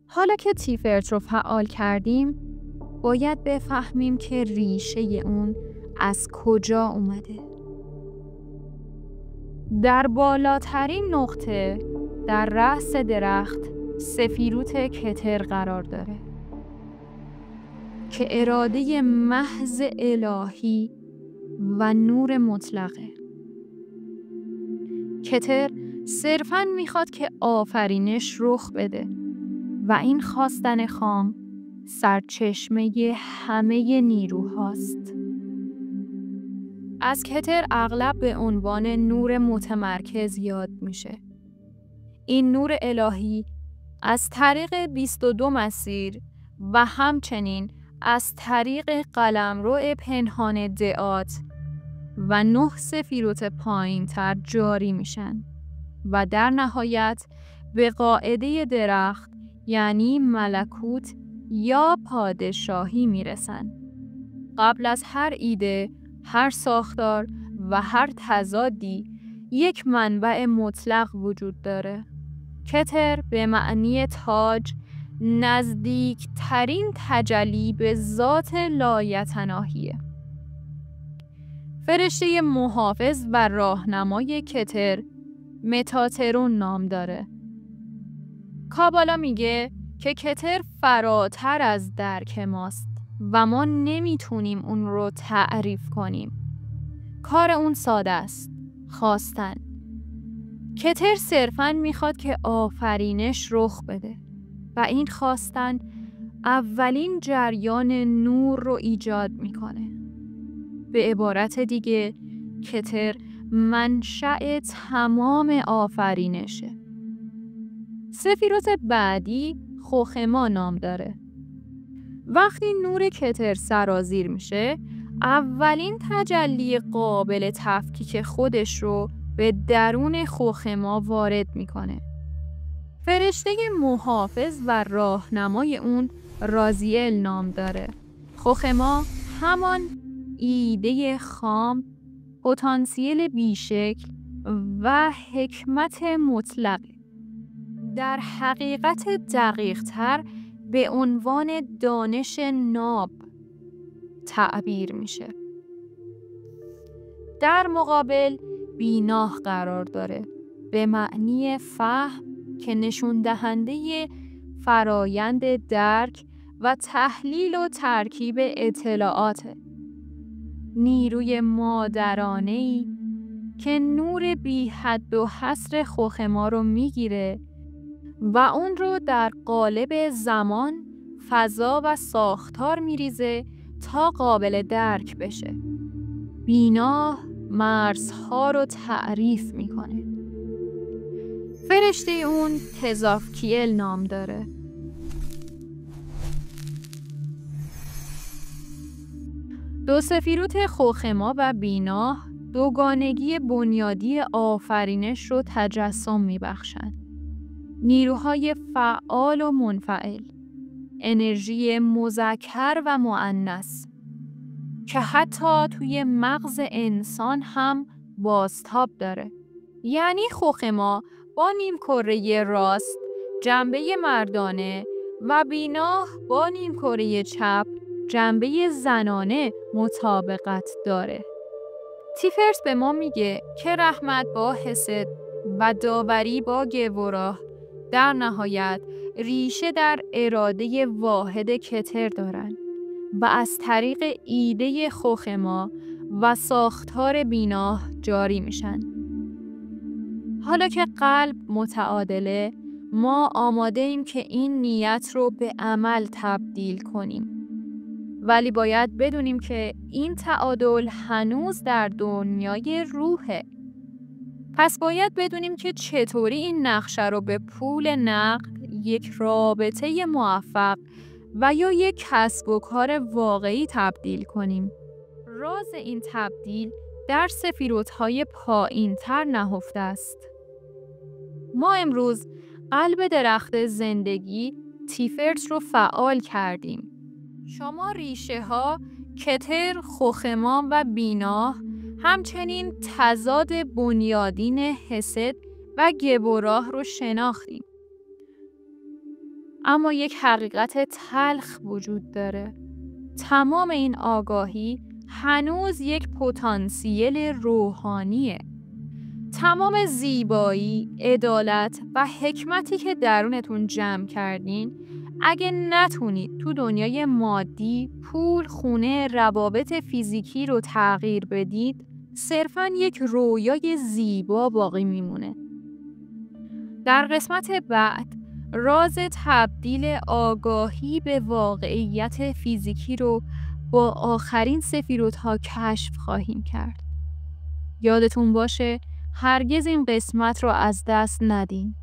حالا که تیفرت رو فعال کردیم، باید بفهمیم که ریشه اون از کجا اومده. در بالاترین نقطه در رأس درخت سفیروت کتر قرار داره که اراده محض الهی و نور مطلقه. کتر صرفاً میخواد که آفرینش رخ بده و این خواستن خام سرچشمه همه نیروهاست. از کتر اغلب به عنوان نور متمرکز یاد میشه. این نور الهی از طریق 22 مسیر و همچنین از طریق قلمرو پنهان دعات و 9 سفیروت پایین تر جاری میشن و در نهایت به قاعده درخت یعنی ملکوت یا پادشاهی میرسن. قبل از هر ایده، هر ساختار و هر تضادی یک منبع مطلق وجود داره. کتر به معنی تاج نزدیک ترین تجلی به ذات لایتناهیه. فرشته محافظ و راهنمای کتر متاترون نام داره. کابالا میگه که کتر فراتر از درک ماست و ما نمیتونیم اون رو تعریف کنیم. کار اون ساده است، خواستن. کتر صرفاً میخواد که آفرینش رخ بده و این خواستن اولین جریان نور رو ایجاد میکنه. به عبارت دیگه کتر منشأ تمام آفرینشه. سفیروت بعدی خوخما نام داره. وقتی نور کتر سرازیر میشه، اولین تجلی قابل تفکیک خودش رو به درون خوخما وارد میکنه. فرشته محافظ و راهنمای اون رازیل نام داره. خوخما همان ایده خام، پتانسیل بیشکل و حکمت مطلق در حقیقت دقیق تر به عنوان دانش ناب تعبیر میشه. در مقابل بیناه قرار داره به معنی فهم که نشون دهنده فرایند درک و تحلیل و ترکیب اطلاعاته. نیروی مادرانه‌ای که نور بی حد و حصر خوخما رو میگیره و اون رو در قالب زمان، فضا و ساختار میریزه تا قابل درک بشه. بیناه مرزها رو تعریف میکنه. فرشته اون تزافکیل نام داره. دو سفیروت خوخما و بیناه دوگانگی بنیادی آفرینش رو تجسم میبخشن. نیروهای فعال و منفعل، انرژی مذکر و مؤنث که حتی توی مغز انسان هم بازتاب داره. یعنی خوخما با نیمکره راست جنبه مردانه و بیناه با نیمکره چپ جنبه زنانه مطابقت داره. تیفرت به ما میگه که رحمت با حسد و داوری با گوراه در نهایت ریشه در اراده واحد کتر دارن و از طریق ایده خوخما و ساختار بیناه جاری میشن. حالا که قلب متعادله، ما آماده ایم که این نیت رو به عمل تبدیل کنیم. ولی باید بدونیم که این تعادل هنوز در دنیای روحه. پس باید بدونیم که چطوری این نقشه رو به پول نقد، یک رابطه موفق و یا یک کسب و کار واقعی تبدیل کنیم. راز این تبدیل در سفیروت‌های پایین‌تر نهفته است. ما امروز قلب درخت زندگی تیفرت رو فعال کردیم. شما ریشه ها، کتر، خوخما و بیناه، همچنین تضاد بنیادین حسد و گبوراه رو شناختیم. اما یک حقیقت تلخ وجود داره. تمام این آگاهی هنوز یک پتانسیل روحانیه. تمام زیبایی، عدالت و حکمتی که درونتون جمع کردین، اگه نتونید تو دنیای مادی، پول، خونه، روابط فیزیکی رو تغییر بدید، صرفاً یک رویای زیبا باقی میمونه. در قسمت بعد، راز تبدیل آگاهی به واقعیت فیزیکی رو با آخرین سفیرودها کشف خواهیم کرد. یادتون باشه هرگز این قسمت رو از دست ندین.